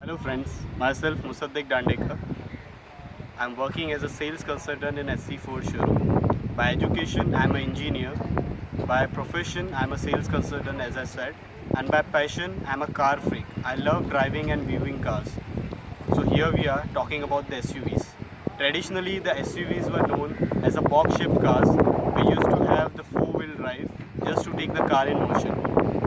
Hello friends, myself Musaddiq Dandekar. I'm working as a sales consultant in SC4 showroom. By education, I'm an engineer. By profession, I'm a sales consultant as I said. And by passion, I'm a car freak. I love driving and viewing cars. So here we are talking about the SUVs. Traditionally, the SUVs were known as a box-shaped cars. We used to have the four-wheel drive just to take the car in motion.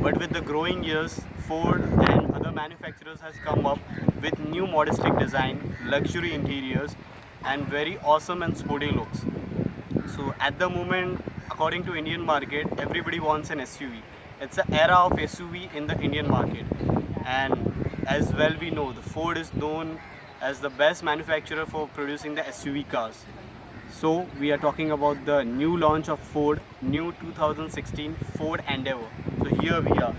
But with the growing years, Ford and other manufacturers has come up with new modestic design, luxury interiors, and very awesome and sporty looks. So at the moment, according to Indian market, everybody wants an SUV. It's an era of SUV in the Indian market, and as well we know, the Ford is known as the best manufacturer for producing the SUV cars. So we are talking about the new launch of Ford, new 2016 Ford Endeavour. So here we are.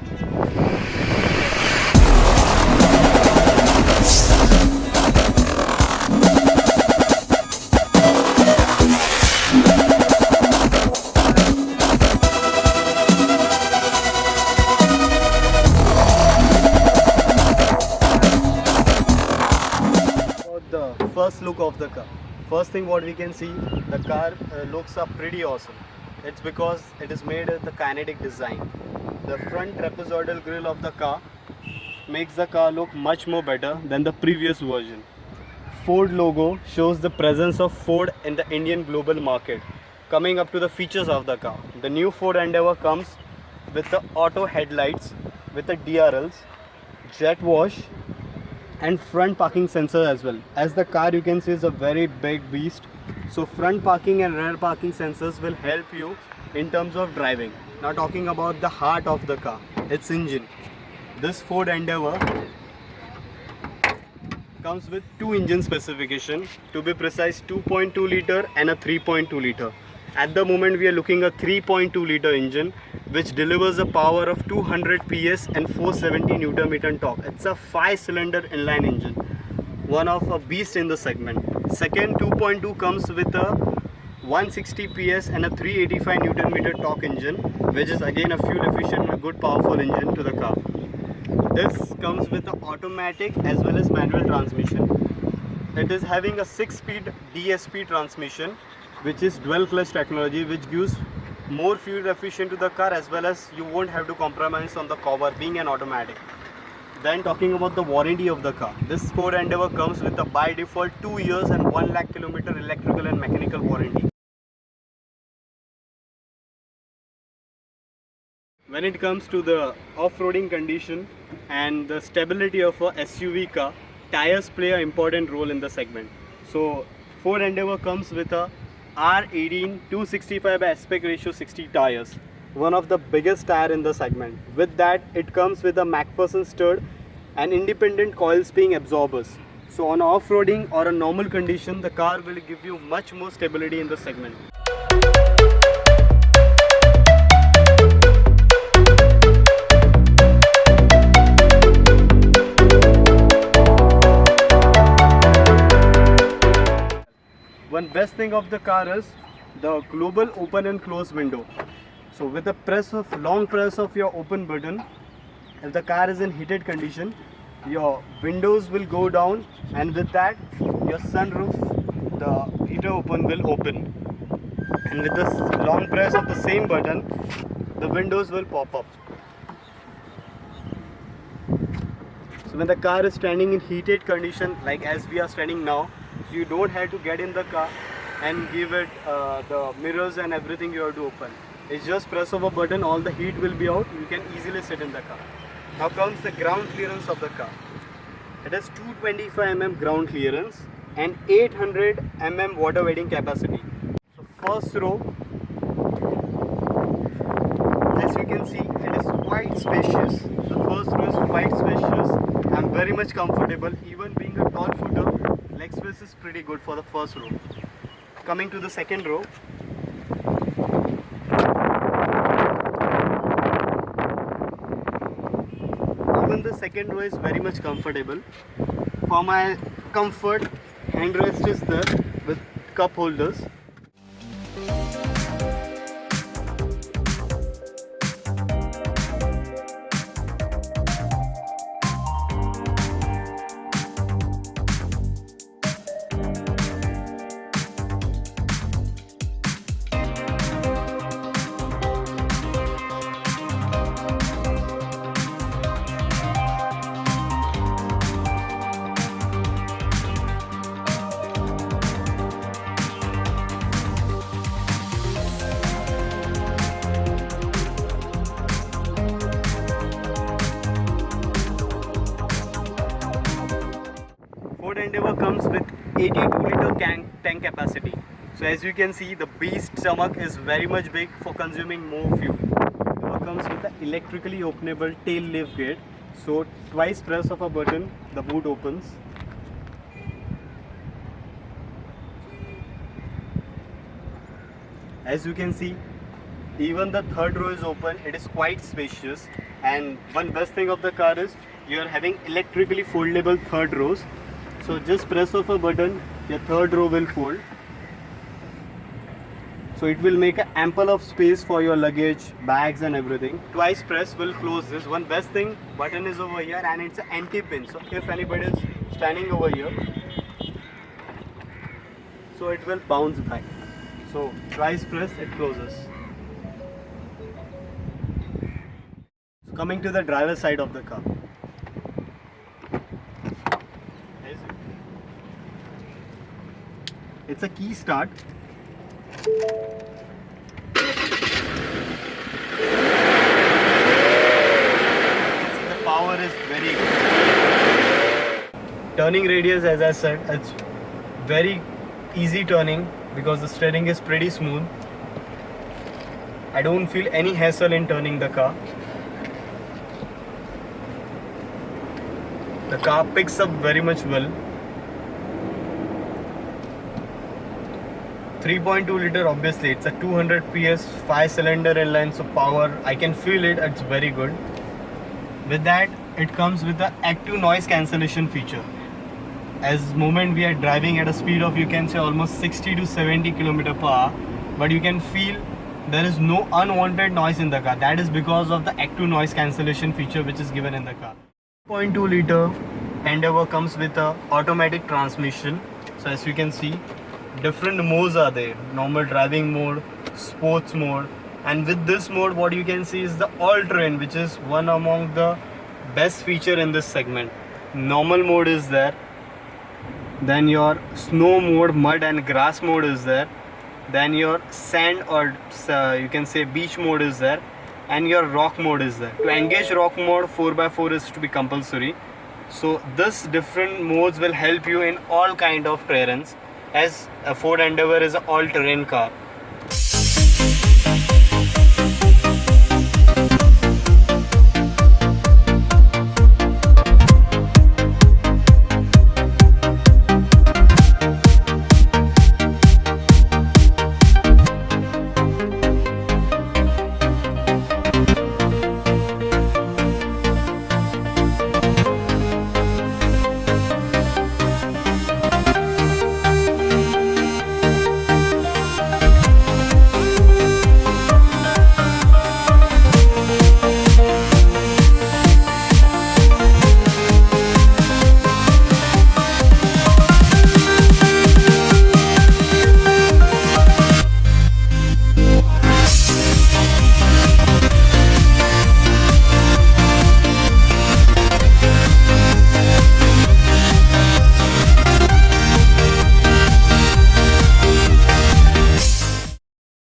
About the first look of the car. First thing what we can see, the car looks are pretty awesome. It's because it is made with the kinetic design. The front trapezoidal grille of the car makes the car look much more better than the previous version. Ford logo shows the presence of Ford in the Indian global market. Coming up to the features of the car, the new Ford Endeavour comes with the auto headlights with the DRLs, jet wash, and front parking sensor as well. As the car you can see is a very big beast, so front parking and rear parking sensors will help you in terms of driving. Now talking about the heart of the car, its engine. This Ford Endeavour comes with two engine specification, to be precise 2.2 liter and a 3.2 liter. At the moment we are looking at 3.2 liter engine which delivers a power of 200 PS and 470 Newton meter torque. It's a 5-cylinder inline engine, one of a beast in the segment. Second 2.2 comes with a 160 PS and a 385 Newton meter torque engine, which is again a fuel efficient and a good powerful engine to the car. This comes with the automatic as well as manual transmission. It is having a 6-speed DSP transmission, which is dual clutch technology, which gives more fuel efficient to the car, as well as you won't have to compromise on the cover being an automatic. Then talking about the warranty of the car, this Ford Endeavour comes with a by default 2 years and 1 lakh kilometer electrical and mechanical warranty. When it comes to the off-roading condition and the stability of a SUV car, tires play an important role in the segment. So Ford Endeavour comes with a R18 265 by aspect ratio 60 tires, one of the biggest tire in the segment. With that, it comes with a MacPherson stirred and independent coil spring absorbers. So on off-roading or a normal condition, the car will give you much more stability in the segment. One best thing of the car is the global open and close window. So with the long press of your open button, if the car is in heated condition, your windows will go down, and with that your sunroof, the heater open will open. And with this long press of the same button, the windows will pop up. So when the car is standing in heated condition, like as we are standing now, you don't have to get in the car and give it the mirrors and everything you have to open. It's just press of a button, all the heat will be out, you can easily sit in the car. Now comes the ground clearance of the car. It has 225 mm ground clearance and 800 mm water wading capacity. So first row, as you can see, it is quite spacious. The first row is quite spacious and very much comfortable. Even being a tall footer, leg space is pretty good for the first row. Coming to the second row, even the second row is very much comfortable. For my comfort, handrest is there with cup holders. Ford Endeavour comes with 82-liter tank capacity. So as you can see, the beast stomach is very much big for consuming more fuel. It comes with the electrically openable tail lift gate. So twice press of a button, the boot opens. As you can see, even the third row is open. It is quite spacious, and one best thing of the car is you are having electrically foldable third rows. So just press of a button, your third row will fold. So it will make an ample of space for your luggage, bags and everything. Twice press will close this. One best thing, button is over here and it's an anti-pin. So if anybody is standing over here, so it will bounce back. So twice press, it closes. So coming to the driver's side of the car. It's a key start. The power is very good. Turning radius, as I said, it's very easy turning because the steering is pretty smooth. I don't feel any hassle in turning the car. The car picks up very much well. 3.2 liter, obviously it's a 200 PS 5-cylinder inline, so power, I can feel it, it's very good. With that, it comes with the active noise cancellation feature. As moment we are driving at a speed of, you can say, almost 60 to 70 km per hour, but you can feel there is no unwanted noise in the car. That is because of the active noise cancellation feature which is given in the car. 0.2 liter Endeavour comes with a automatic transmission. So as you can see, different modes are there: normal driving mode, sports mode, and with this mode what you can see is the all-terrain, which is one among the best feature in this segment. Normal mode is there, then your snow mode, mud and grass mode is there, then your sand or you can say beach mode is there, and your rock mode is there. To engage rock mode, 4x4 is to be compulsory. So this different modes will help you in all kind of terrains, as a Ford Endeavour is an all-terrain car.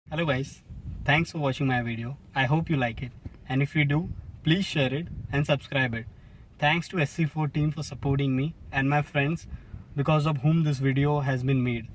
Hello guys, thanks for watching my video. I hope you like it, and if you do, please share it and subscribe it. Thanks to SC4 team for supporting me and my friends, because of whom this video has been made.